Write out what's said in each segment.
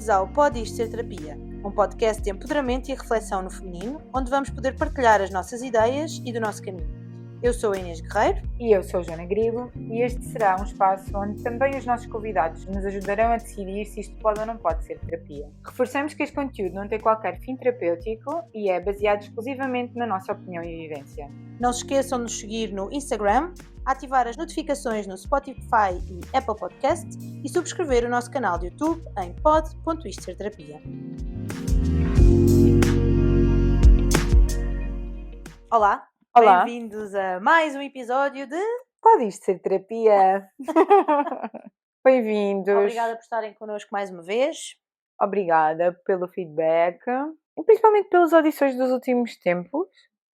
Bem-vindos ao Pode Isto Ser Terapia, um podcast de empoderamento e reflexão no feminino, onde vamos poder partilhar as nossas ideias e do nosso caminho. Eu sou a Inês Guerreiro. E eu sou a Joana Grilo, e este será um espaço onde também os nossos convidados nos ajudarão a decidir se isto pode ou não pode ser terapia. Reforçamos que este conteúdo não tem qualquer fim terapêutico e é baseado exclusivamente na nossa opinião e vivência. Não se esqueçam de nos seguir no Instagram, ativar as notificações no Spotify e Apple Podcast e subscrever o nosso canal de YouTube em pod.istoserterapia. Olá! Olá. Bem-vindos a mais um episódio de Pode Isto Ser Terapia. Bem-vindos. Obrigada por estarem connosco mais uma vez. Obrigada pelo feedback e principalmente pelas audições dos últimos tempos.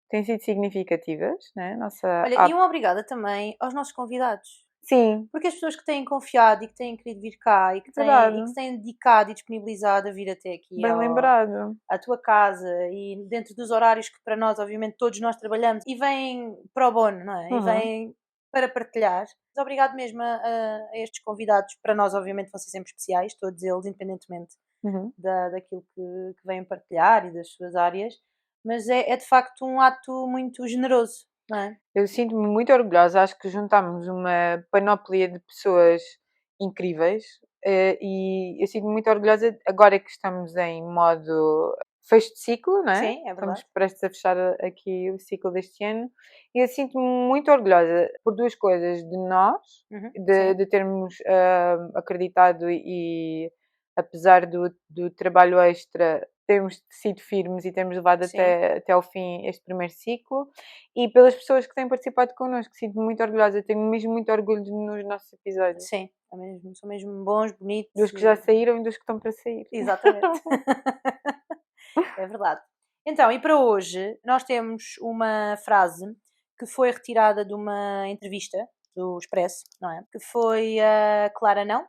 Têm sido significativas, né? Olha, e obrigada também aos nossos convidados. Sim. Porque as pessoas que têm confiado e que têm querido vir cá e que se têm dedicado e disponibilizado a vir até aqui à tua casa e dentro dos horários que para nós, obviamente, todos nós trabalhamos e vêm pro bono, não é? E vêm para partilhar. Mas obrigado mesmo a estes convidados. Para nós, obviamente, vão ser sempre especiais, todos eles, independentemente daquilo que vêm partilhar e das suas áreas. Mas é de facto um ato muito generoso, não é? Eu sinto-me muito orgulhosa, acho que juntámos uma panóplia de pessoas incríveis e eu sinto-me muito orgulhosa agora que estamos em modo fecho de ciclo, não é? Sim, é verdade. Estamos prestes a fechar aqui o ciclo deste ano e eu sinto-me muito orgulhosa por duas coisas, de nós, de termos acreditado e apesar do trabalho extra termos sido firmes e termos levado até ao fim este primeiro ciclo e pelas pessoas que têm participado connosco, sinto-me muito orgulhosa, tenho mesmo muito orgulho nos nossos episódios. Sim, são mesmo bons, bonitos. Dos que já saíram e dos que estão para sair. Exatamente. É verdade. Então, e para hoje nós temos uma frase que foi retirada de uma entrevista do Expresso, não é? Que foi a Clara Não,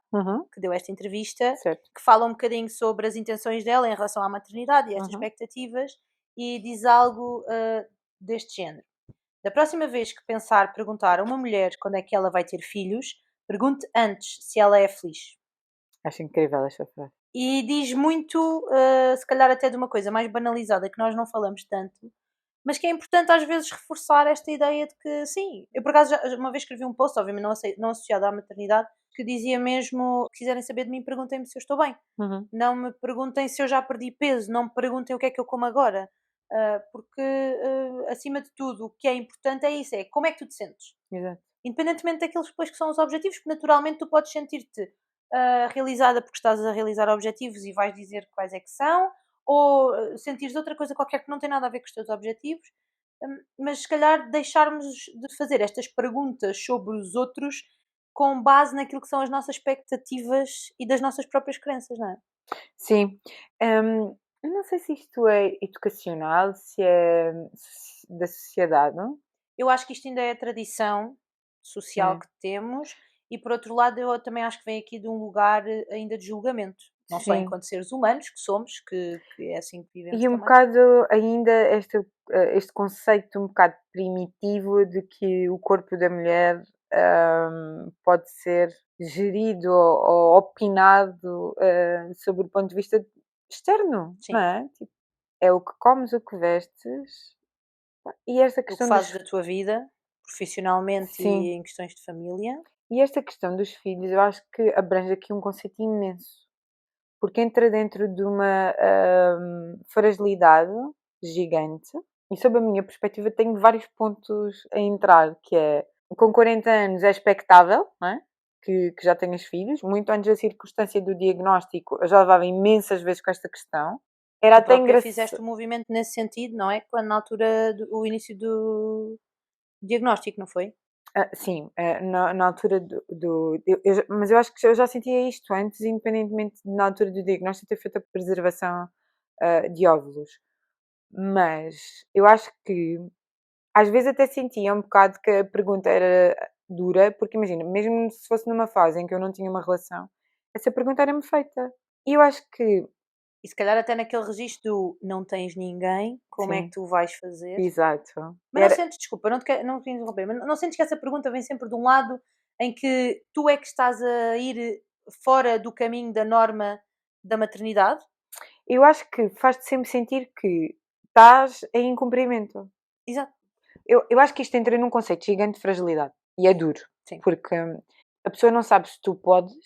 que deu esta entrevista, certo. que fala um bocadinho sobre as intenções dela em relação à maternidade e estas expectativas e diz algo deste género. Da próxima vez que perguntar a uma mulher quando é que ela vai ter filhos, pergunte antes se ela é feliz. Acho incrível esta frase. E diz muito, se calhar até de uma coisa mais banalizada que nós não falamos tanto, mas que é importante às vezes reforçar esta ideia de que sim, eu por acaso uma vez escrevi um post, obviamente não associado à maternidade, que dizia mesmo, se quiserem saber de mim, perguntem-me se eu estou bem. Não me perguntem se eu já perdi peso, não me perguntem o que é que eu como agora, porque acima de tudo o que é importante é isso, é como é que tu te sentes. Exato. Independentemente daqueles depois que são os objetivos, porque naturalmente tu podes sentir-te realizada porque estás a realizar objetivos e vais dizer quais é que são, ou sentires outra coisa qualquer que não tem nada a ver com os teus objetivos, mas se calhar deixarmos de fazer estas perguntas sobre os outros com base naquilo que são as nossas expectativas e das nossas próprias crenças, não é? Sim. Eu não sei se isto é educacional, se é da sociedade. Eu acho que isto ainda é a tradição social que temos e, por outro lado, eu também acho que vem aqui de um lugar ainda de julgamento. Não só enquanto seres humanos que somos, que é assim que vivemos. E um bocado ainda este conceito um bocado primitivo de que o corpo da mulher pode ser gerido ou opinado sobre o ponto de vista externo, não é? Tipo, é o que comes, o que vestes e esta questão o que fazes da tua vida, profissionalmente e em questões de família. E esta questão dos filhos, eu acho que abrange aqui um conceito imenso. Porque entra dentro de uma fragilidade gigante e sob a minha perspectiva tenho vários pontos a entrar, que é, com 40 anos é expectável, não é? Que já tenhas filhos, muito antes da circunstância do diagnóstico, eu já levava imensas vezes com esta questão. Era até engraçado. Fizeste um movimento nesse sentido, não é? Quando na altura do início do diagnóstico, não foi? Sim, na altura mas eu acho que eu já sentia isto antes, independentemente na altura do diagnóstico ter feito a preservação de óvulos. Mas eu acho que às vezes até sentia um bocado que a pergunta era dura, porque imagina, mesmo se fosse numa fase em que eu não tinha uma relação, essa pergunta era-me feita. E eu acho que... E se calhar até naquele registro do não tens ninguém, como é que tu vais fazer? Exato. Mas não sentes, desculpa, não te quero interromper, mas não sentes que essa pergunta vem sempre de um lado em que tu é que estás a ir fora do caminho da norma da maternidade? Eu acho que faz-te sempre sentir que estás em incumprimento. Exato. Eu acho que isto entra num conceito gigante de fragilidade. E é duro. Sim. Porque a pessoa não sabe se tu podes,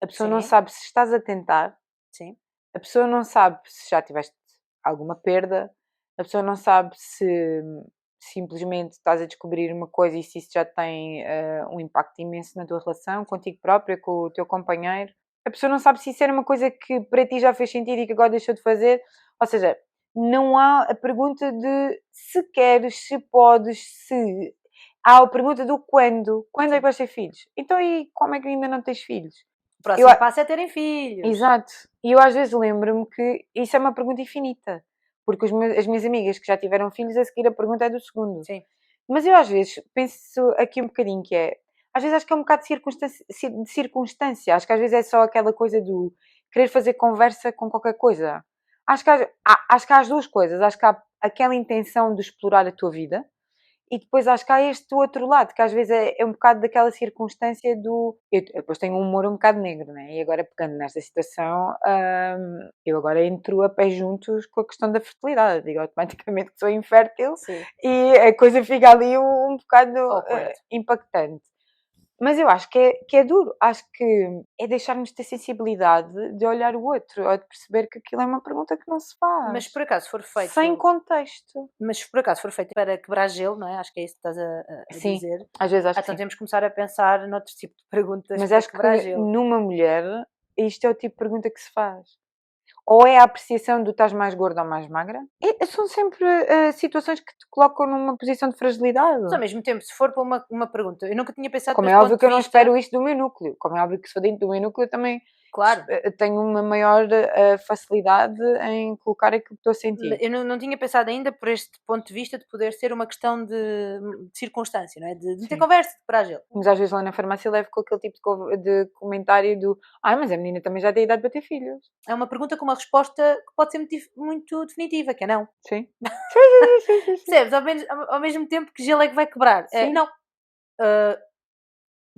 a pessoa não sabe se estás a tentar, sim. A pessoa não sabe se já tiveste alguma perda, a pessoa não sabe se simplesmente estás a descobrir uma coisa e se isso já tem um impacto imenso na tua relação, contigo própria, com o teu companheiro. A pessoa não sabe se isso era uma coisa que para ti já fez sentido e que agora deixou de fazer. Ou seja, não há a pergunta de se queres, se podes, se... Há a pergunta do quando. Quando é que vais ter filhos? Então e como é que ainda não tens filhos? O próximo passo é terem filhos. Exato. E eu às vezes lembro-me que isso é uma pergunta infinita. Porque as minhas amigas que já tiveram filhos, a seguir a pergunta é do segundo. Sim. Mas eu às vezes penso aqui um bocadinho que é... Às vezes acho que é um bocado de circunstância. Acho que às vezes é só aquela coisa do querer fazer conversa com qualquer coisa. Acho que há as duas coisas. Acho que há aquela intenção de explorar a tua vida. E depois acho que há este outro lado, que às vezes é um bocado daquela circunstância do... Eu depois tenho um humor um bocado negro, né? E agora pegando nesta situação, eu agora entro a pé juntos com a questão da fertilidade. Digo automaticamente que sou infértil. Sim. E a coisa fica ali um bocado impactante. Mas eu acho que é duro. Acho que é deixarmos de ter sensibilidade de olhar o outro, ou de perceber que aquilo é uma pergunta que não se faz. Mas por acaso for feito... Sem contexto. Mas por acaso for feito para quebrar gelo, não é? Acho que é isso que estás a sim, dizer. Às vezes acho então que temos que começar a pensar noutro tipo de perguntas. Mas para acho quebrar que gelo. numa mulher isto é o tipo de pergunta que se faz. Ou é a apreciação do estás mais gorda ou mais magra? São sempre situações que te colocam numa posição de fragilidade. Mas ao mesmo tempo, se for para uma pergunta, eu nunca tinha pensado... Como é óbvio que eu não espero isto do meu núcleo. Como é óbvio que se for dentro do meu núcleo também... Claro. Tenho uma maior facilidade em colocar aquilo que estou a sentir. Eu não tinha pensado ainda por este ponto de vista de poder ser uma questão de circunstância, não é? De ter conversa, de quebrar gelo. Mas às vezes lá na farmácia levo com aquele tipo de comentário do mas a menina também já tem idade para ter filhos. É uma pergunta com uma resposta que pode ser muito definitiva, que é não. Sim. Percebes? Ao mesmo tempo que gelo é que vai quebrar. Não.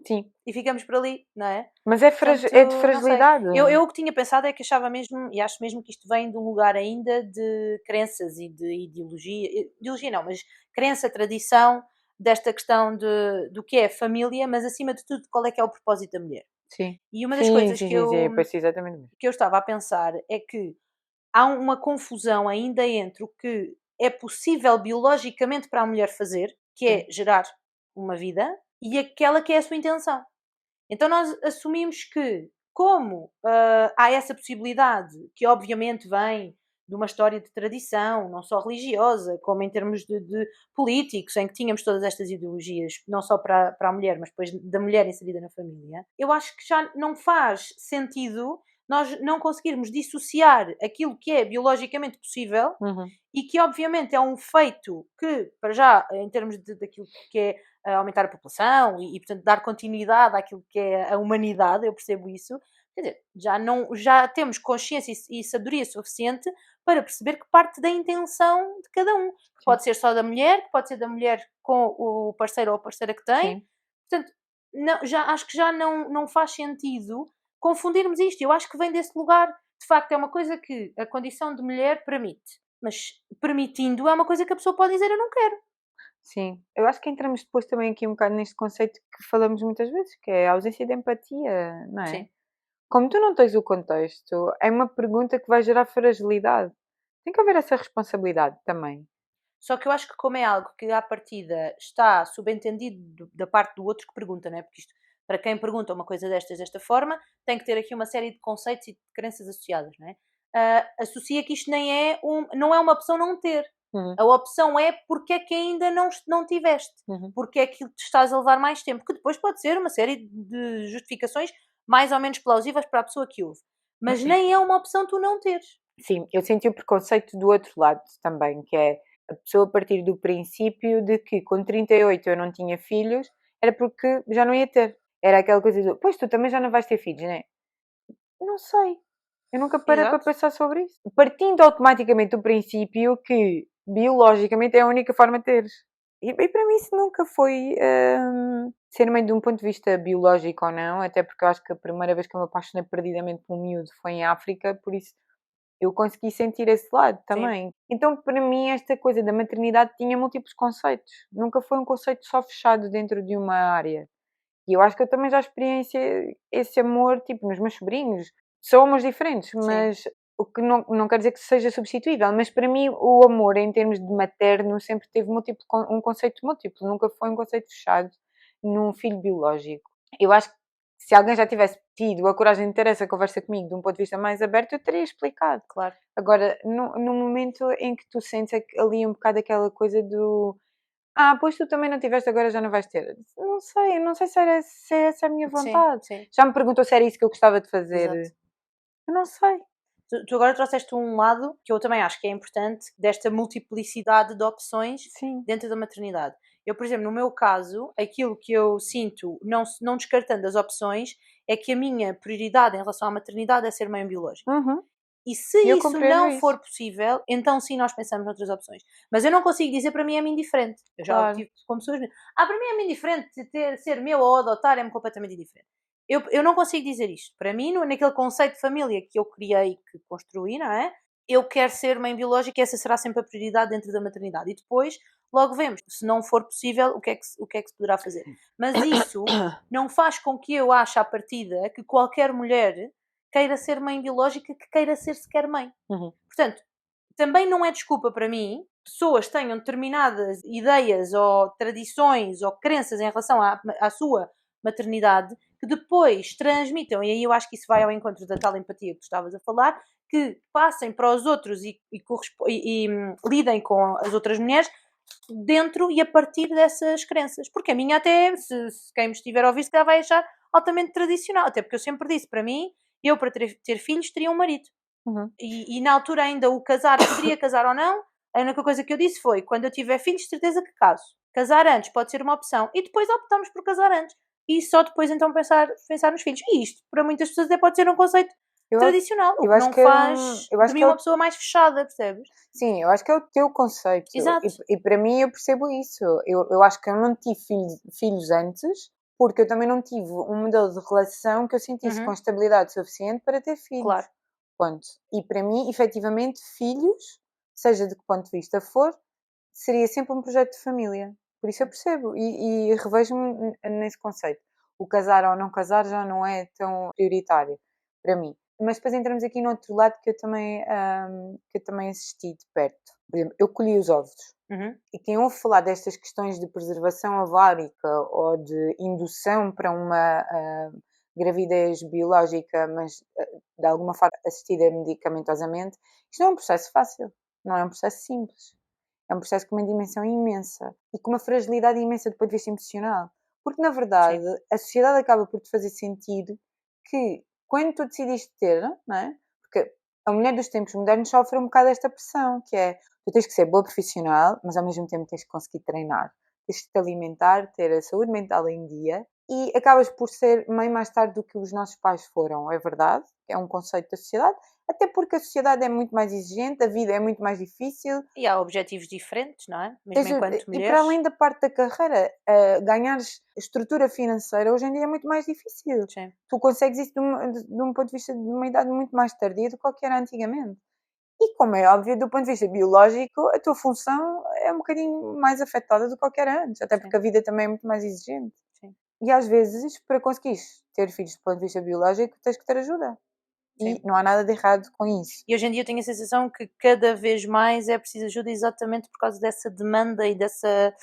Sim. E ficamos por ali, não é? Mas é de fragilidade. Eu o que tinha pensado é que achava mesmo, e acho mesmo que isto vem de um lugar ainda de crenças e de ideologia. Ideologia não, mas crença, tradição, desta questão do que é família, mas acima de tudo, qual é que é o propósito da mulher. Sim. E uma das coisas que exatamente. que eu estava a pensar é que há uma confusão ainda entre o que é possível biologicamente para a mulher fazer, que é gerar uma vida, e aquela que é a sua intenção. Então nós assumimos que, como há essa possibilidade, que obviamente vem de uma história de tradição, não só religiosa, como em termos de políticos, em que tínhamos todas estas ideologias, não só para a mulher, mas depois da mulher inserida na família, eu acho que já não faz sentido nós não conseguirmos dissociar aquilo que é biologicamente possível e que obviamente é um feito que, para já, em termos daquilo que é aumentar a população e, portanto, dar continuidade àquilo que é a humanidade, eu percebo isso, quer dizer, já temos consciência e sabedoria suficiente para perceber que parte da intenção de cada um, que pode ser só da mulher, que pode ser da mulher com o parceiro ou a parceira que tem. Sim. Portanto, acho que já não faz sentido confundirmos isto. Eu acho que vem desse lugar. De facto, é uma coisa que a condição de mulher permite. Mas permitindo é uma coisa que a pessoa pode dizer eu não quero. Sim. Eu acho que entramos depois também aqui um bocado neste conceito que falamos muitas vezes, que é a ausência de empatia, não é? Sim. Como tu não tens o contexto, é uma pergunta que vai gerar fragilidade. Tem que haver essa responsabilidade também. Só que eu acho que como é algo que à partida está subentendido da parte do outro que pergunta, não é? Porque isto, para quem pergunta uma coisa desta forma, tem que ter aqui uma série de conceitos e de crenças associadas, não é? Associa que isto não é uma opção não ter. A opção é porque é que ainda não tiveste. Porque é que te estás a levar mais tempo. Que depois pode ser uma série de justificações mais ou menos plausíveis para a pessoa que ouve. Mas nem é uma opção tu não teres. Sim, eu senti o preconceito do outro lado também, que é a pessoa partir do princípio de que com 38 eu não tinha filhos, era porque já não ia ter. Era aquela coisa do, pois tu também já não vais ter filhos, não é? Não sei. Eu nunca parei para pensar sobre isso. Partindo automaticamente do princípio que biologicamente é a única forma de teres. E para mim isso nunca foi ser mãe de um ponto de vista biológico ou não, até porque eu acho que a primeira vez que eu me apaixonei perdidamente por um miúdo foi em África, por isso eu consegui sentir esse lado também. Sim. Então, para mim, esta coisa da maternidade tinha múltiplos conceitos. Nunca foi um conceito só fechado dentro de uma área. E eu acho que eu também já experienciei esse amor, tipo, nos meus sobrinhos. São amores diferentes, mas sim. O que não quer dizer que seja substituível. Mas para mim, o amor, em termos de materno, sempre teve um conceito múltiplo. Nunca foi um conceito fechado num filho biológico. Eu acho que se alguém já tivesse tido a coragem de ter essa conversa comigo de um ponto de vista mais aberto, eu teria explicado. Claro. Agora, no momento em que tu sentes ali um bocado aquela coisa do pois tu também não tiveste, agora já não vais ter. Não sei se é essa a minha vontade. Sim. Já me perguntou se era isso que eu gostava de fazer. Exato. Eu não sei. Tu agora trouxeste um lado que eu também acho que é importante, desta multiplicidade de opções sim. Dentro da maternidade. Eu, por exemplo, no meu caso, aquilo que eu sinto, não descartando as opções, é que a minha prioridade em relação à maternidade é ser mãe biológica. Uhum. E se isso não for possível, então sim nós pensamos noutras opções. Mas eu não consigo dizer, para mim é-me indiferente. Eu já tive com pessoas para mim é-me indiferente, ser meu ou adotar é-me completamente indiferente. Eu não consigo dizer isto. Para mim, naquele conceito de família que eu criei, que construí, não é? Eu quero ser mãe biológica e essa será sempre a prioridade dentro da maternidade. E depois, logo vemos. Se não for possível, o que é que se poderá fazer? Mas isso não faz com que eu ache à partida que qualquer mulher queira ser mãe biológica, que queira ser sequer mãe. Uhum. Portanto, também não é desculpa para mim pessoas tenham determinadas ideias ou tradições ou crenças em relação à sua maternidade que depois transmitam, e aí eu acho que isso vai ao encontro da tal empatia que tu estavas a falar, que passem para os outros e lidem com as outras mulheres dentro e a partir dessas crenças. Porque a minha até, se quem me estiver a ouvir, se calhar vai achar altamente tradicional, até porque eu sempre disse, para mim, eu para ter filhos teria um marido. Uhum. E na altura ainda o casar, poderia casar ou não, a única coisa que eu disse foi, quando eu tiver filhos, certeza que caso. Casar antes pode ser uma opção. E depois optamos por casar antes. E só depois então pensar nos filhos. E isto, para muitas pessoas, até pode ser um conceito tradicional. O que não faz de mim uma pessoa mais fechada, percebes? Sim, eu acho que é o teu conceito. Exato. E para mim eu percebo isso. Eu acho que eu não tive filhos antes, porque eu também não tive um modelo de relação que eu sentisse com estabilidade suficiente para ter filhos. Claro. Ponto. E para mim, efetivamente, filhos, seja de que ponto de vista for, seria sempre um projeto de família. Por isso eu percebo e revejo-me nesse conceito. O casar ou não casar já não é tão prioritário para mim. Mas depois entramos aqui no outro lado que eu também assisti de perto. Por exemplo, eu colhi os ovos. E quem ouve falar destas questões de preservação ovárica ou de indução para uma gravidez biológica, mas de alguma forma assistida medicamentosamente, isto não é um processo fácil, não é um processo simples. É um processo com uma dimensão imensa e com uma fragilidade imensa do ponto de vista emocional. Porque, na verdade, sim, a sociedade acaba por te fazer sentir que, quando tu decidiste ter, não é? Porque a mulher dos tempos modernos sofre um bocado esta pressão, que é, tu tens que ser boa profissional, mas ao mesmo tempo tens que conseguir treinar. Tens que te alimentar, ter a saúde mental em dia e acabas por ser mãe mais tarde do que os nossos pais foram, é verdade, é um conceito da sociedade, até porque a sociedade é muito mais exigente, a vida é muito mais difícil. E há objetivos diferentes, não é? Mesmo enquanto mulheres. E para além da parte da carreira, ganhares estrutura financeira hoje em dia é muito mais difícil. Sim. Tu consegues isso de um ponto de vista de uma idade muito mais tardia do que qualquer antigamente. E como é óbvio, do ponto de vista biológico, a tua função é um bocadinho mais afetada do que qualquer antes, até porque sim, a vida também é muito mais exigente. Sim. E às vezes, para conseguires ter filhos do ponto de vista biológico, tens que ter ajuda. Sim. E não há nada de errado com isso. E hoje em dia eu tenho a sensação que cada vez mais é preciso ajuda exatamente por causa dessa demanda e dessa...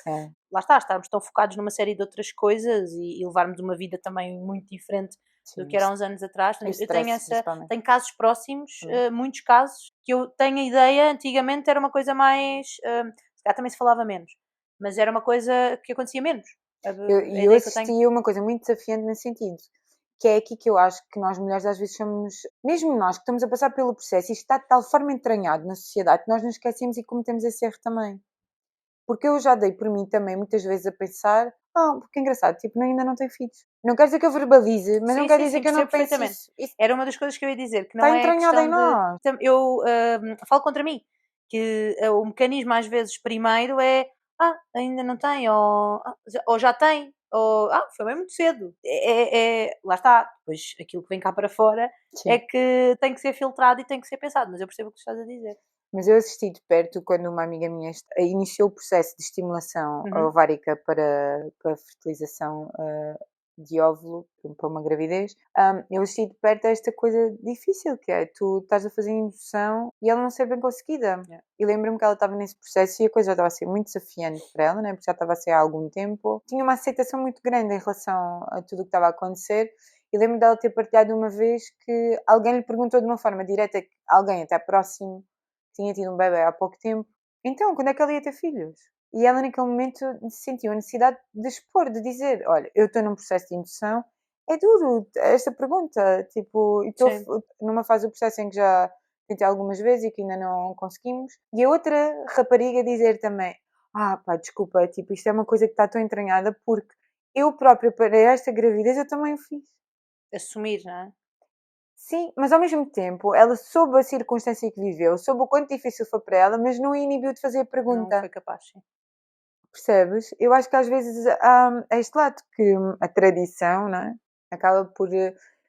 Lá está, estarmos tão focados numa série de outras coisas e levarmos uma vida também muito diferente do que era há uns anos atrás. Eu tenho casos próximos, muitos casos, que eu tenho a ideia, antigamente era uma coisa mais... se calhar também se falava menos, mas era uma coisa que acontecia menos. Eu assisti a uma coisa muito desafiante nesse sentido, que é aqui que eu acho que nós mulheres às vezes somos, mesmo nós que estamos a passar pelo processo, isto está de tal forma entranhado na sociedade que nós nos esquecemos e cometemos esse erro também. Porque eu já dei por mim também muitas vezes a pensar, porque é engraçado, tipo, ainda não tenho filhos. Não quer dizer que eu verbalize, mas não quer dizer que eu não pense isso. Era uma das coisas que eu ia dizer, que não está entranhado em nós. Eu falo contra mim, que o mecanismo às vezes primeiro é, ainda não tem, ou já tem, ou foi bem muito cedo. Lá está, depois aquilo que vem cá para fora é que tem que ser filtrado e tem que ser pensado, mas eu percebo o que tu estás a dizer. Mas eu assisti de perto quando uma amiga minha iniciou o processo de estimulação ovárica para a fertilização de óvulo para uma gravidez. Eu assisti de perto esta coisa difícil que é, tu estás a fazer indução e ela não ser bem conseguida. E lembro-me que ela estava nesse processo e a coisa já estava a ser muito desafiante para ela, né? Porque já estava a ser há algum tempo. Tinha uma aceitação muito grande em relação a tudo o que estava a acontecer. E lembro dela ter partilhado uma vez que alguém lhe perguntou de uma forma direta, alguém até próximo, tinha tido um bebê há pouco tempo, então, quando é que ela ia ter filhos? E ela naquele momento sentiu a necessidade de expor, de dizer, olha, eu estou num processo de indução, é duro esta pergunta, tipo, estou numa fase do processo em que já tentei algumas vezes e que ainda não conseguimos, e a outra rapariga dizer também, pá, desculpa, tipo, isto é uma coisa que está tão entranhada porque eu própria para esta gravidez eu também o fiz. Assumir, não é? Sim, mas ao mesmo tempo ela soube a circunstância que viveu, soube o quanto difícil foi para ela, mas não a inibiu de fazer a pergunta. Não foi capaz, sim. Percebes? Eu acho que às vezes há este lado que a tradição, não é? Acaba por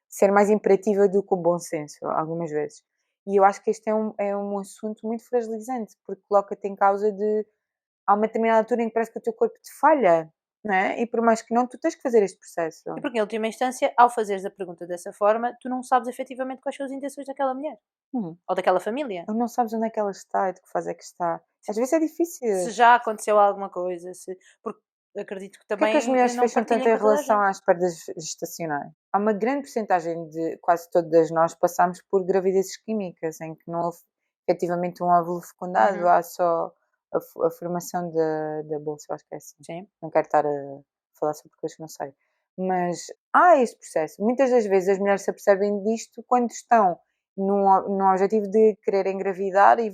ser mais imperativa do que o bom senso, algumas vezes. E eu acho que este é um assunto muito fragilizante, porque coloca-te em causa de... Há uma determinada altura em que parece que o teu corpo te falha, não é? E por mais que não, tu tens que fazer este processo. E porque, em última instância, ao fazeres a pergunta dessa forma, tu não sabes efetivamente quais são as intenções daquela mulher. Ou daquela família. Não sabes onde é que ela está e de que fase é que está. Às vezes é difícil. Se já aconteceu alguma coisa, porque acredito que também Porquê é que as mulheres não fecham tanto partilhem em com toda a relação gente. às perdas gestacionais? Há uma grande porcentagem de quase todas nós passamos por gravidezes químicas, em que não houve efetivamente um óvulo fecundado, há só a formação da bolsa, eu acho que é assim. Sim. Não quero estar a falar sobre coisas que não sei. Mas há este processo. Muitas das vezes as mulheres se apercebem disto quando estão num objetivo de querer engravidar e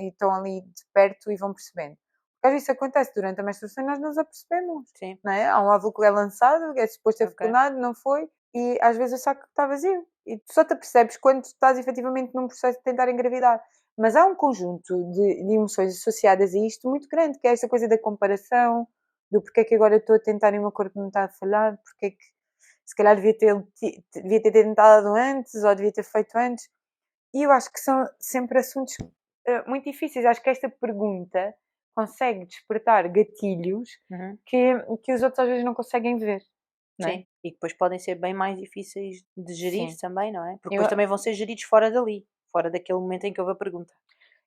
estão ali de perto e vão percebendo. Porque às vezes isso acontece durante a menstruação e nós não nos apercebemos. Sim. Não é? Há um óvulo que é lançado, é suposto ser fecundado, não foi, e às vezes o saco está vazio. E tu só te apercebes quando estás efetivamente num processo de tentar engravidar. Mas há um conjunto de emoções associadas a isto muito grande, que é esta coisa da comparação, do porque é que agora estou a tentar e o meu corpo não está a falhar, porque é que se calhar devia ter tentado antes ou devia ter feito antes. E eu acho que são sempre assuntos muito difíceis. Acho que esta pergunta consegue despertar gatilhos que os outros às vezes não conseguem ver. Não é? Sim, e depois podem ser bem mais difíceis de gerir também, não é? Porque depois também vão ser geridos fora dali, fora daquele momento em que houve a pergunta.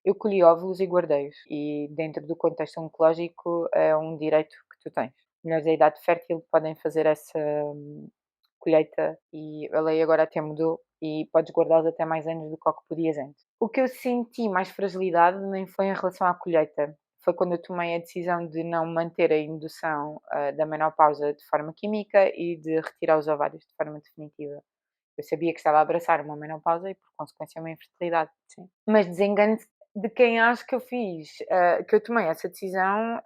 Eu colhi óvulos e guardei-os, e dentro do contexto oncológico é um direito que tu tens. Mulheres da idade fértil podem fazer essa colheita e a lei agora até mudou e podes guardá-los até mais anos do que o que podias antes. O que eu senti mais fragilidade nem foi em relação à colheita, foi quando eu tomei a decisão de não manter a indução da menopausa de forma química e de retirar os ovários de forma definitiva. Eu sabia que estava a abraçar uma menopausa e, por consequência, uma infertilidade. Sim. Mas desengano-se de quem acho que eu fiz, que eu tomei essa decisão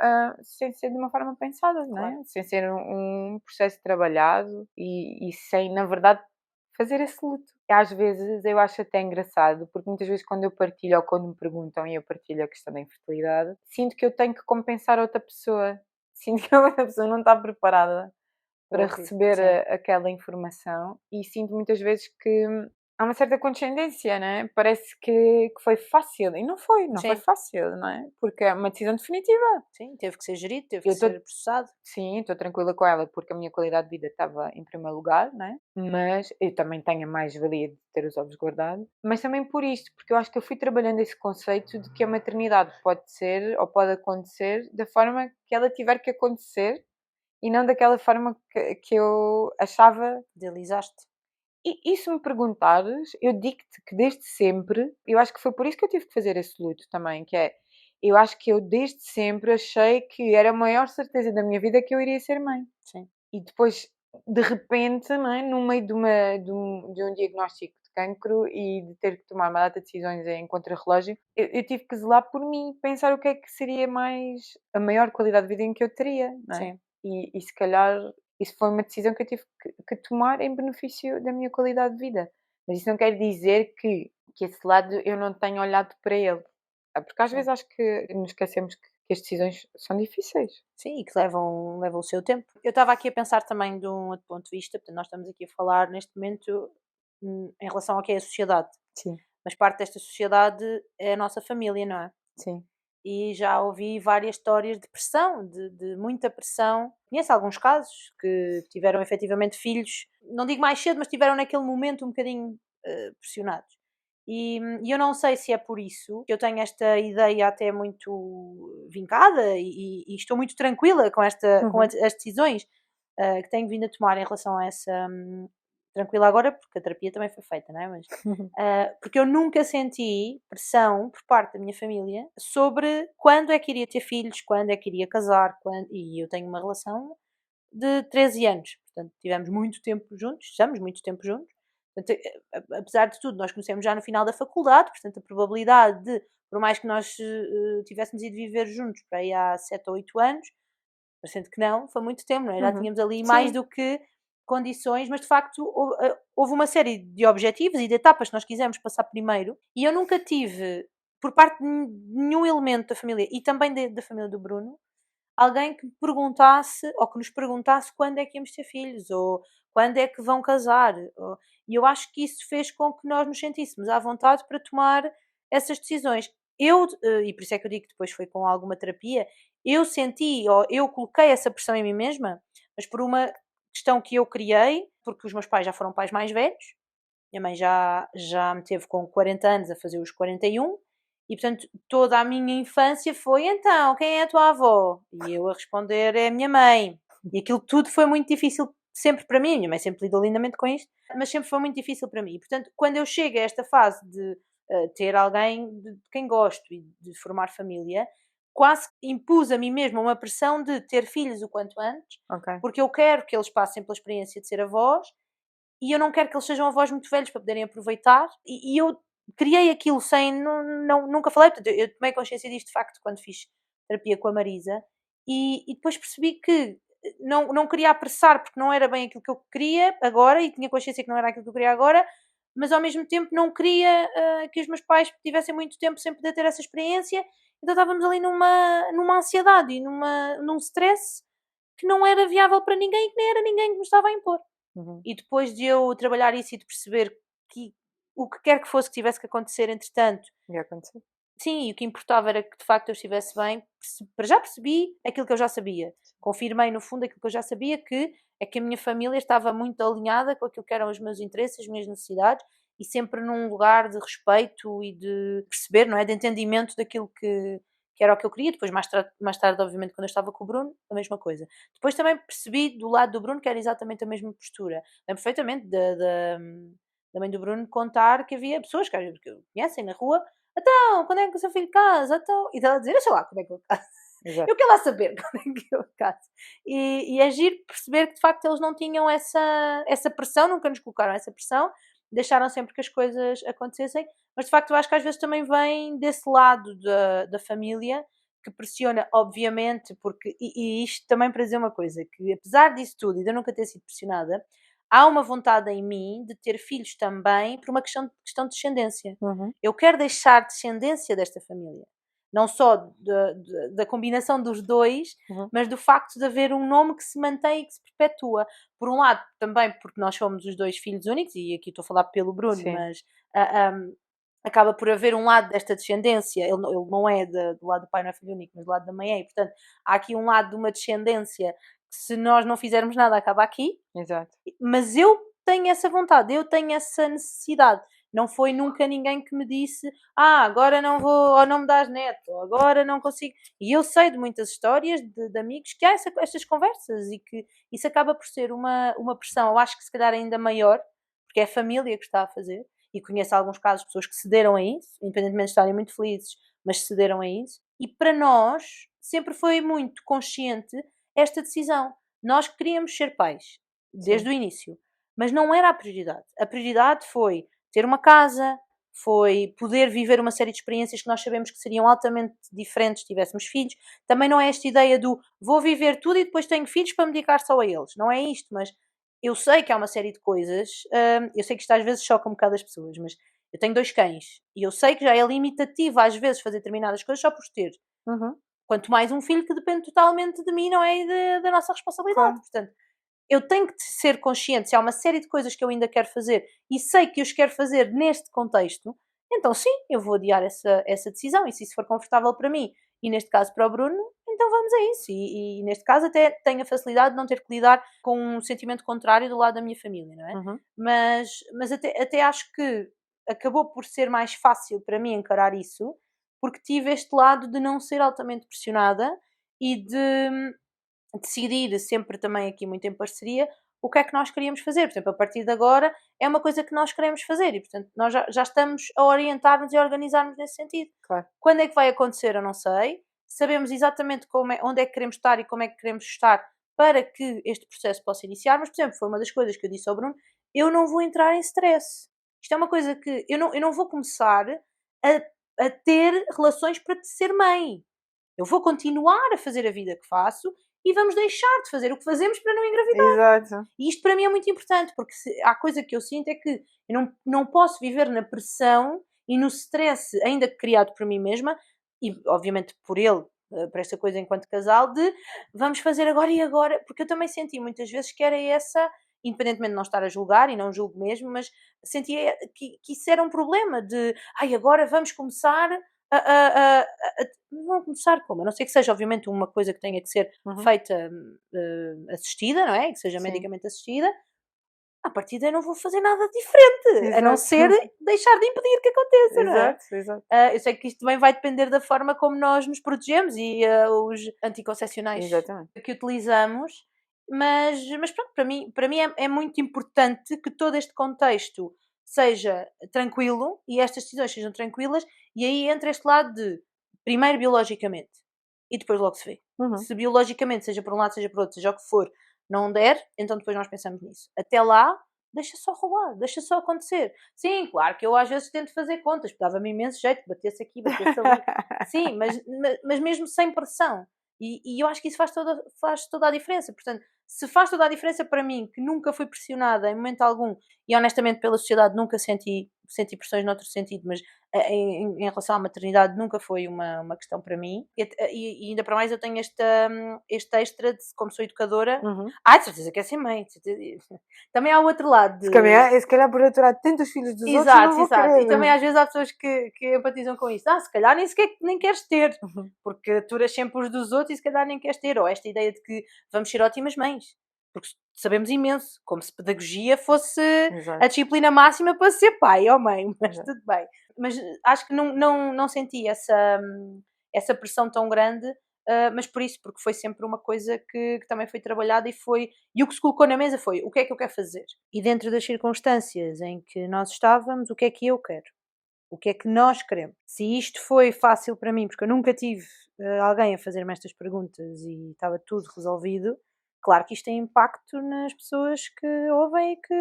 sem ser de uma forma pensada, não é? Sem ser um processo trabalhado e sem, na verdade, fazer esse luto. E às vezes eu acho até engraçado, porque muitas vezes quando eu partilho ou quando me perguntam e eu partilho a questão da infertilidade, sinto que eu tenho que compensar a outra pessoa. Sinto que a outra pessoa não está preparada para receber aquela informação e sinto muitas vezes que há uma certa condescendência, não é? Parece que foi fácil e não foi fácil, não é? Porque é uma decisão definitiva. Sim, teve que ser gerido, teve que ser processado. Sim, estou tranquila com ela porque a minha qualidade de vida estava em primeiro lugar, não é? Mas eu também tenho a mais-valia de ter os ovos guardados, mas também por isto, porque eu acho que eu fui trabalhando esse conceito de que a maternidade pode ser ou pode acontecer da forma que ela tiver que acontecer e não daquela forma que eu achava. Idealizaste. E se me perguntares, eu digo-te que desde sempre, eu acho que foi por isso que eu tive que fazer esse luto também, que é, eu acho que eu desde sempre achei que era a maior certeza da minha vida que eu iria ser mãe. Sim. E depois, de repente, não é, no meio de um diagnóstico de cancro e de ter que tomar uma data de decisões em contrarrelógio, eu tive que zelar por mim, pensar o que é que seria mais a maior qualidade de vida em que eu teria, não é? Sim. E se calhar isso foi uma decisão que eu tive que tomar em benefício da minha qualidade de vida. Mas isso não quer dizer que esse lado eu não tenha olhado para ele. Porque às vezes acho que nos esquecemos que que as decisões são difíceis. Sim, e que levam o seu tempo. Eu estava aqui a pensar também de um outro ponto de vista, portanto, nós estamos aqui a falar neste momento em relação ao que é a sociedade. Sim. Mas parte desta sociedade é a nossa família, não é? Sim. E já ouvi várias histórias de pressão, de muita pressão. Conheço alguns casos que tiveram efetivamente filhos, não digo mais cedo, mas tiveram naquele momento um bocadinho pressionados. E eu não sei se é por isso que eu tenho esta ideia até muito vincada e estou muito tranquila com, com as decisões que tenho vindo a tomar em relação a essa... tranquila agora, porque a terapia também foi feita, não é? Mas, porque eu nunca senti pressão por parte da minha família sobre quando é que iria ter filhos, quando é que iria casar, e eu tenho uma relação de 13 anos, portanto tivemos muito tempo juntos, estamos muito tempo juntos, portanto, apesar de tudo nós conhecemos já no final da faculdade, portanto a probabilidade de, por mais que nós tivéssemos ido viver juntos para aí há 7 ou 8 anos, parecendo que não, foi muito tempo, não é? Já tínhamos ali mais do que condições, mas de facto houve uma série de objetivos e de etapas que nós quisemos passar primeiro, e eu nunca tive, por parte de nenhum elemento da família e também da família do Bruno, alguém que me perguntasse ou que nos perguntasse quando é que íamos ter filhos ou quando é que vão casar. E eu acho que isso fez com que nós nos sentíssemos à vontade para tomar essas decisões. E por isso é que eu digo que depois foi com alguma terapia, eu senti, ou eu coloquei essa pressão em mim mesma, mas por uma questão que eu criei, porque os meus pais já foram pais mais velhos, minha mãe já me teve com 40 anos a fazer os 41, e portanto toda a minha infância foi, então, quem é a tua avó? E eu a responder, é a minha mãe. E aquilo tudo foi muito difícil sempre para mim, minha mãe sempre lidou lindamente com isto, mas sempre foi muito difícil para mim. E portanto, quando eu chego a esta fase de ter alguém de quem gosto e de formar família, quase impus a mim mesma uma pressão de ter filhos o quanto antes, porque eu quero que eles passem pela experiência de ser avós, e eu não quero que eles sejam avós muito velhos para poderem aproveitar, e eu criei aquilo sem, nunca falei, portanto, eu tomei consciência disto de facto quando fiz terapia com a Marisa, e depois percebi que não queria apressar porque não era bem aquilo que eu queria agora, e tinha consciência que não era aquilo que eu queria agora, mas ao mesmo tempo não queria que os meus pais tivessem muito tempo sem poder ter essa experiência, então estávamos ali numa ansiedade e num stress que não era viável para ninguém e que nem era ninguém que me estava a impor. E depois de eu trabalhar isso e de perceber que o que quer que fosse que tivesse que acontecer, entretanto, ia acontecer. Sim, e o que importava era que de facto eu estivesse bem. Para já percebi aquilo que eu já sabia. Confirmei no fundo aquilo que eu já sabia, que é que a minha família estava muito alinhada com aquilo que eram os meus interesses, as minhas necessidades, e sempre num lugar de respeito e de perceber, não é? De entendimento daquilo que era o que eu queria. Depois, mais tarde, obviamente, quando eu estava com o Bruno, a mesma coisa. Depois também percebi do lado do Bruno que era exatamente a mesma postura. Lembro perfeitamente da mãe do Bruno contar que havia pessoas que conhecem na rua. Então, quando é que o seu filho casa? Então, e ela dizer, deixa lá como é que eu caso. Exato. Eu quero lá saber quando é que eu caso. E é giro perceber que de facto eles não tinham essa pressão, nunca nos colocaram essa pressão, deixaram sempre que as coisas acontecessem, mas de facto eu acho que às vezes também vem desse lado da família, que pressiona, obviamente, porque, e isto também para dizer uma coisa, que apesar disso tudo e de eu nunca ter sido pressionada, há uma vontade em mim de ter filhos também por uma questão de descendência. Eu quero deixar descendência desta família. Não só da combinação dos dois, mas do facto de haver um nome que se mantém e que se perpetua. Por um lado, também porque nós somos os dois filhos únicos, e aqui estou a falar pelo Bruno, sim, mas acaba por haver um lado desta descendência. Ele não é do lado do pai, não é filho único, mas do lado da mãe é. E, portanto, há aqui um lado de uma descendência que, se nós não fizermos nada, acaba aqui. Exato. Mas eu tenho essa vontade, eu tenho essa necessidade. Não foi nunca ninguém que me disse, agora não vou, ou não me dás neto, ou agora não consigo. E eu sei de muitas histórias de amigos que há estas conversas, e que isso acaba por ser uma pressão, eu acho que se calhar ainda maior, porque é a família que está a fazer, e conheço alguns casos de pessoas que cederam a isso, independentemente de estarem muito felizes, mas cederam a isso. E para nós sempre foi muito consciente esta decisão. Nós queríamos ser pais, desde o início, mas não era a prioridade. A prioridade foi ter uma casa, foi poder viver uma série de experiências que nós sabemos que seriam altamente diferentes se tivéssemos filhos. Também não é esta ideia do vou viver tudo e depois tenho filhos para me dedicar só a eles. Não é isto, mas eu sei que há uma série de coisas, eu sei que isto às vezes choca um bocado as pessoas, mas eu tenho 2 cães e eu sei que já é limitativo às vezes fazer determinadas coisas só por os ter. Quanto mais um filho que depende totalmente de mim, não é? E da nossa responsabilidade. Claro. Portanto, eu tenho que ser consciente se há uma série de coisas que eu ainda quero fazer e sei que os quero fazer neste contexto, então sim, eu vou adiar essa decisão, e se isso for confortável para mim, e neste caso para o Bruno, então vamos a isso. E neste caso até tenho a facilidade de não ter que lidar com um sentimento contrário do lado da minha família, não é? Uhum. Mas até acho que acabou por ser mais fácil para mim encarar isso, porque tive este lado de não ser altamente pressionada e de decidir sempre também aqui muito em parceria o que é que nós queríamos fazer. Por exemplo, a partir de agora é uma coisa que nós queremos fazer e, portanto, nós já estamos a orientar-nos e a organizar-nos nesse sentido. Claro. Quando é que vai acontecer, eu não sei. Sabemos exatamente onde é que queremos estar e como é que queremos estar para que este processo possa iniciar, mas, por exemplo, foi uma das coisas que eu disse ao Bruno, eu não vou entrar em stress. Isto é uma coisa que eu não vou começar a ter relações para ser mãe. Eu vou continuar a fazer a vida que faço e vamos deixar de fazer o que fazemos para não engravidar. Exato. E isto para mim é muito importante, porque há coisa que eu sinto é que eu não posso viver na pressão e no stress ainda criado por mim mesma, e obviamente por ele, para esta coisa enquanto casal, de vamos fazer agora e agora, porque eu também senti muitas vezes que era essa, independentemente de não estar a julgar, e não julgo mesmo, mas sentia que isso era um problema de, agora vamos começar vão começar como? A não ser que seja, obviamente, uma coisa que tenha que ser feita assistida, não é? Que seja medicamente assistida. A partir daí não vou fazer nada diferente, exato, a não ser deixar de impedir que aconteça, não é? Exato. Eu sei que isto também vai depender da forma como nós nos protegemos e os anticoncepcionais que utilizamos, mas pronto, para mim é muito importante que todo este contexto seja tranquilo e estas decisões sejam tranquilas, e aí entra este lado de, primeiro biologicamente, e depois logo se vê. Se biologicamente, seja por um lado, seja por outro, seja o que for, não der, então depois nós pensamos nisso. Até lá, deixa só rolar, deixa só acontecer. Sim, claro que eu às vezes tento fazer contas, dava-me imenso jeito, batesse aqui, batesse ali. Sim, mas mesmo sem pressão. E eu acho que isso faz toda a diferença. Portanto, se faz toda a diferença para mim, que nunca fui pressionada em momento algum, e honestamente pela sociedade nunca senti pressões noutro sentido, mas em relação à maternidade nunca foi uma questão para mim, e ainda para mais eu tenho este extra de, como sou educadora, de certeza que é ser mãe, também há o outro lado de... Se calhar por aturar tantos filhos dos outros, não vou querer. E também às vezes há pessoas que empatizam com isso, se calhar nem queres ter, porque aturas sempre os dos outros e se calhar nem queres ter, ou esta ideia de que vamos ser ótimas mães, porque sabemos imenso, como se pedagogia fosse a disciplina máxima para ser pai ou mãe, mas tudo bem. Mas acho que não senti essa pressão tão grande, mas porque foi sempre uma coisa que também foi trabalhada e o que se colocou na mesa foi, o que é que eu quero fazer? E dentro das circunstâncias em que nós estávamos, o que é que eu quero? O que é que nós queremos? Se isto foi fácil para mim, porque eu nunca tive alguém a fazer-me estas perguntas e estava tudo resolvido, claro que isto tem impacto nas pessoas que ouvem e que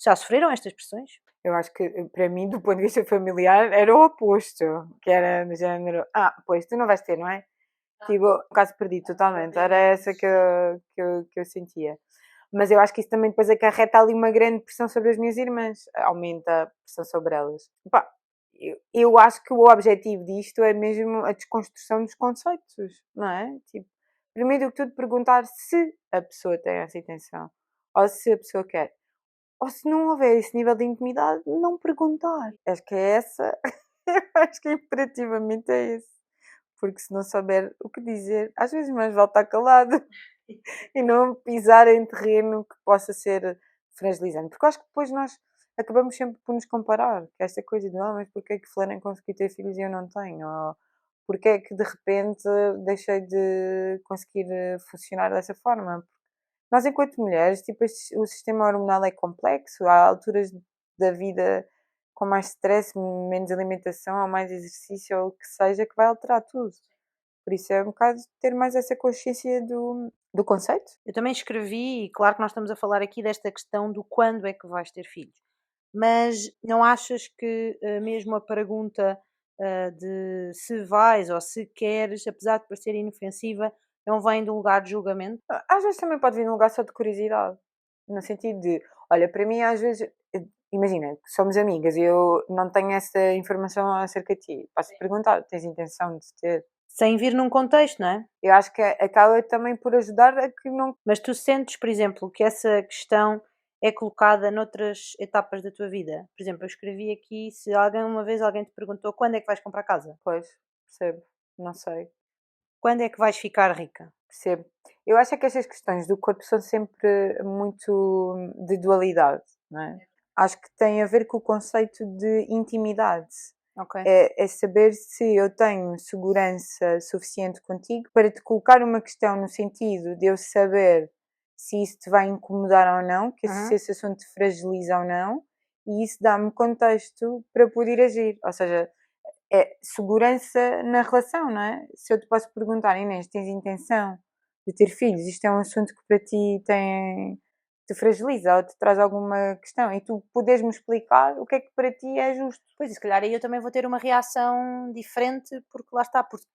já sofreram estas pressões. Eu acho que, para mim, do ponto de vista familiar, era o oposto. Que era no género, pois, tu não vais ter, não é? Tipo, quase perdi totalmente. Era essa que eu sentia. Mas eu acho que isso também depois acarreta ali uma grande pressão sobre as minhas irmãs. Aumenta a pressão sobre elas. Eu acho que o objetivo disto é mesmo a desconstrução dos conceitos, não é? Tipo, primeiro que tudo perguntar se a pessoa tem essa intenção. Ou se a pessoa quer. Ou se não houver esse nível de intimidade, não perguntar. Acho que é essa. Acho que imperativamente é esse. Porque se não souber o que dizer, às vezes mais vale estar calado e não pisar em terreno que possa ser fragilizante. Porque acho que depois nós acabamos sempre por nos comparar. Que esta coisa de, mas porquê é que fulano conseguiu ter filhos e eu não tenho? Ou porquê é que de repente deixei de conseguir funcionar dessa forma? Nós, enquanto mulheres, tipo, o sistema hormonal é complexo. Há alturas da vida com mais stress, menos alimentação, ou mais exercício, ou o que seja, que vai alterar tudo. Por isso é um bocado ter mais essa consciência do conceito. Eu também escrevi, e claro que nós estamos a falar aqui desta questão do quando é que vais ter filhos. Mas não achas que mesmo a pergunta de se vais ou se queres, apesar de parecer inofensiva, não vem de um lugar de julgamento? Às vezes também pode vir de um lugar só de curiosidade. No sentido de, olha, para mim às vezes, imagina, somos amigas e eu não tenho essa informação acerca de ti. Posso-te perguntar, tens intenção de ter? Sem vir num contexto, não é? Eu acho que acaba também por ajudar a que não... Mas tu sentes, por exemplo, que essa questão é colocada noutras etapas da tua vida? Por exemplo, eu escrevi aqui, se uma vez alguém te perguntou quando é que vais comprar casa? Pois, percebo, não sei. Quando é que vais ficar rica? Percebo. Eu acho que estas questões do corpo são sempre muito de dualidade, não é? Acho que tem a ver com o conceito de intimidade. Ok. É saber se eu tenho segurança suficiente contigo para te colocar uma questão no sentido de eu saber se isso te vai incomodar ou não, se esse assunto te fragiliza ou não, e isso dá-me contexto para poder agir. Ou seja, é segurança na relação, não é? Se eu te posso perguntar, Inês, tens intenção de ter filhos? Isto é um assunto que para ti te fragiliza ou te traz alguma questão, e tu podes-me explicar o que é que para ti é justo. Pois, e se calhar aí eu também vou ter uma reação diferente, porque lá está, porque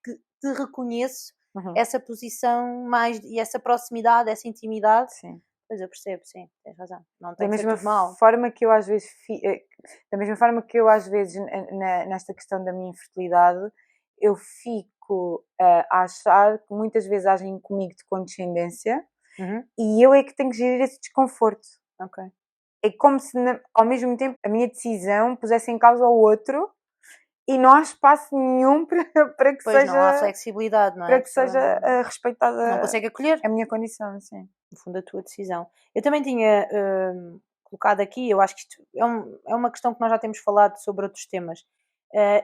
te reconheço essa posição mais, e essa proximidade, essa intimidade. Sim. Pois, eu percebo, sim, tens razão. Não tem da que ser tudo mal. Forma que eu às vezes da mesma forma que eu às vezes nesta questão da minha infertilidade, eu fico a achar que muitas vezes agem comigo de condescendência, e eu é que tenho que gerir esse desconforto. Ok. É como se ao mesmo tempo a minha decisão pusesse em causa o outro, e não há espaço nenhum para que pois, seja... não há flexibilidade, não é? Para que seja respeitada... Não consegue acolher. A minha condição, sim. No fundo, a tua decisão. Eu também tinha colocado aqui, eu acho que isto é uma questão que nós já temos falado sobre outros temas.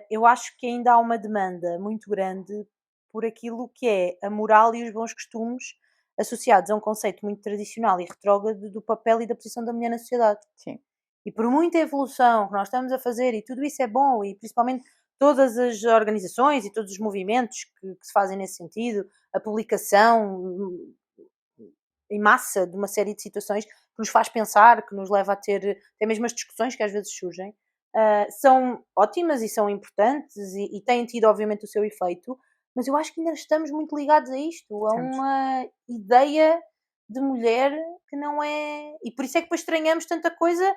Eu acho que ainda há uma demanda muito grande por aquilo que é a moral e os bons costumes associados a um conceito muito tradicional e retrógrado do papel e da posição da mulher na sociedade. Sim. E por muita evolução que nós estamos a fazer, e tudo isso é bom, e principalmente todas as organizações e todos os movimentos que se fazem nesse sentido, a publicação em massa de uma série de situações que nos faz pensar, que nos leva a ter até mesmo as discussões que às vezes surgem, são ótimas e são importantes e têm tido obviamente o seu efeito, mas eu acho que ainda estamos muito ligados a isto, a uma ideia de mulher que não é... E por isso é que depois estranhamos tanta coisa.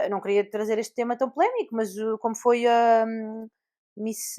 Não queria trazer este tema tão polémico, mas como foi a Miss...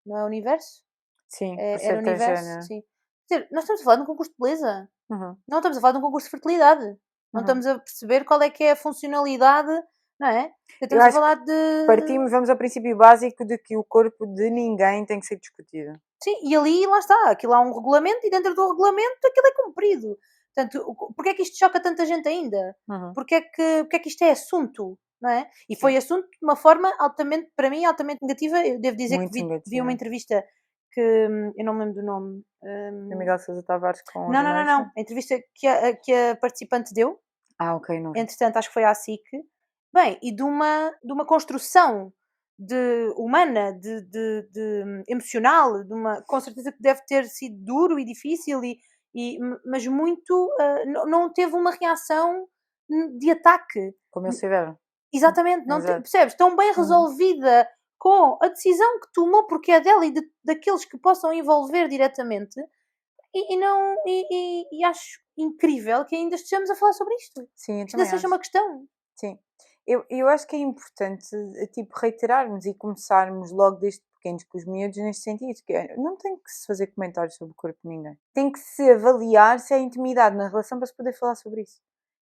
Não é Universo? Sim, Era Universo, sim. Quer dizer, nós estamos a falar de um concurso de beleza. Não estamos a falar de um concurso de fertilidade. Não estamos a perceber qual é que é a funcionalidade, não é? Estamos a falar de... Vamos ao princípio básico de que o corpo de ninguém tem que ser discutido. Sim, e ali, lá está, aquilo há um regulamento e dentro do regulamento aquilo é cumprido. Portanto, porque é que isto choca tanta gente ainda? Porque é que isto é assunto, não é? E foi assunto de uma forma altamente, para mim, altamente negativa. Eu devo dizer que vi uma entrevista que eu não me lembro do nome. Miguel Sousa Tavares com não. A entrevista que a participante deu. Ok, não. Entretanto, acho que foi à SIC. Bem, e de uma construção humana, de emocional, com certeza que deve ter sido duro e difícil, mas muito. Não teve uma reação de ataque. Como eles tiveram. Exatamente, percebes? Tão bem resolvida com a decisão que tomou, porque é dela e daqueles que possam envolver diretamente, e acho incrível que ainda estejamos a falar sobre isto. Sim, isto ainda seja uma questão. Sim. Eu acho que é importante, tipo, reiterarmos e começarmos logo desde pequenos com os miúdos neste sentido, que não tem que se fazer comentários sobre o corpo de ninguém. Tem que se avaliar se há intimidade na relação para se poder falar sobre isso.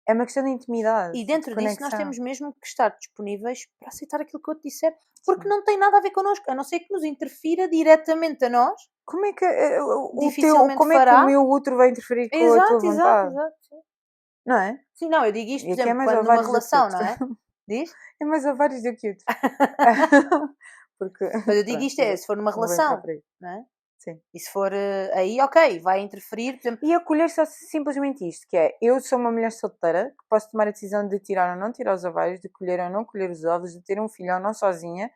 É uma questão de intimidade. E dentro disso nós temos mesmo que estar disponíveis para aceitar aquilo que o outro disser, porque não tem nada a ver connosco, a não ser que nos interfira diretamente a nós. Como é que como é que o meu outro vai interferir com a tua vontade? Exato. Não é? Sim, não, eu digo isto, por exemplo, quando numa relação, não é? Diz? É mais ovários do que outro. Mas eu digo isto se for numa relação, não é? Sim. E se for aí, ok, vai interferir. Por exemplo... E acolher só simplesmente isto, que é, eu sou uma mulher solteira, que posso tomar a decisão de tirar ou não tirar os ovários, de colher ou não colher os ovos, de ter um filho ou não sozinha,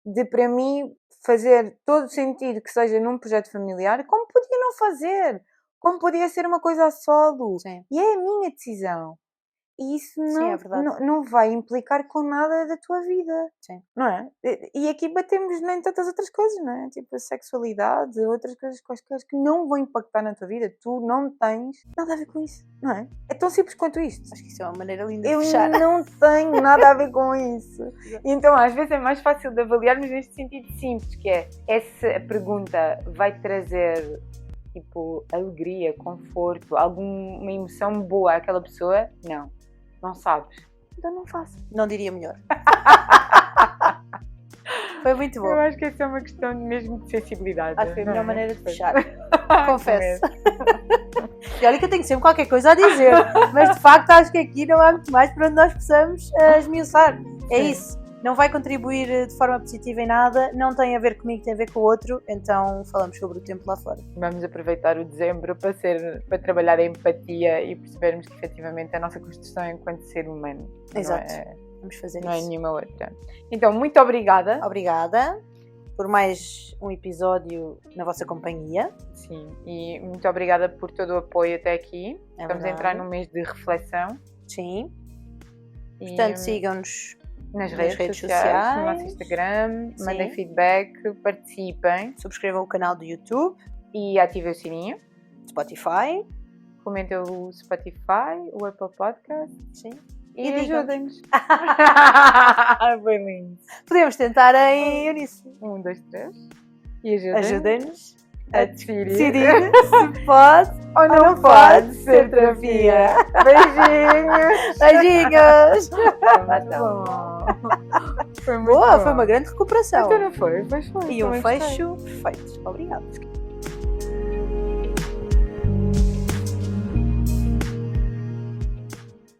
de para mim fazer todo o sentido que seja num projeto familiar, como podia não fazer, como podia ser uma coisa a solo. Sim. E é a minha decisão. E isso não vai implicar com nada da tua vida. Sim. Não é? E aqui batemos em tantas outras coisas, não é? Tipo a sexualidade, outras coisas quaisquer que não vão impactar na tua vida. Tu não tens nada a ver com isso, não é? É tão simples quanto isto. Acho que isso é uma maneira linda de fechar. Eu não tenho nada a ver com isso. E então às vezes é mais fácil de avaliarmos neste sentido simples, que é essa pergunta vai trazer tipo alegria, conforto, alguma emoção boa àquela pessoa? Não sabes. Então não faço. Não diria melhor. Foi muito bom. Eu acho que essa é uma questão mesmo de sensibilidade. Acho que foi a melhor maneira de fechar. Confesso. E olha que eu tenho sempre qualquer coisa a dizer, mas de facto acho que aqui não há muito mais para onde nós possamos esmiuçar. É isso. Não vai contribuir de forma positiva em nada, não tem a ver comigo, tem a ver com o outro, então falamos sobre o tempo lá fora. Vamos aproveitar o dezembro para trabalhar a empatia e percebermos que efetivamente a nossa construção enquanto ser humano. Exato. Vamos fazer não isso. É nenhuma outra. Então, muito obrigada. Obrigada por mais um episódio na vossa companhia. Sim, e muito obrigada por todo o apoio até aqui. Estamos a entrar num mês de reflexão. Sim. Portanto, sigam-nos nas redes sociais, no nosso Instagram, mandem feedback, participem. Subscrevam o canal do YouTube. E ativem o sininho. Spotify. Comentem o Spotify, o Apple Podcast. Sim. E ajudem-nos. Foi lindo. Podemos tentar em uníssono. 1, 2, 3. E ajudem-nos a decidir se pode ou não pode ser terapia. Beijinhos. Beijinhos. Foi muito boa, bom. Foi uma grande recuperação. Então não foi? Foi. E um fecho feito. Obrigada.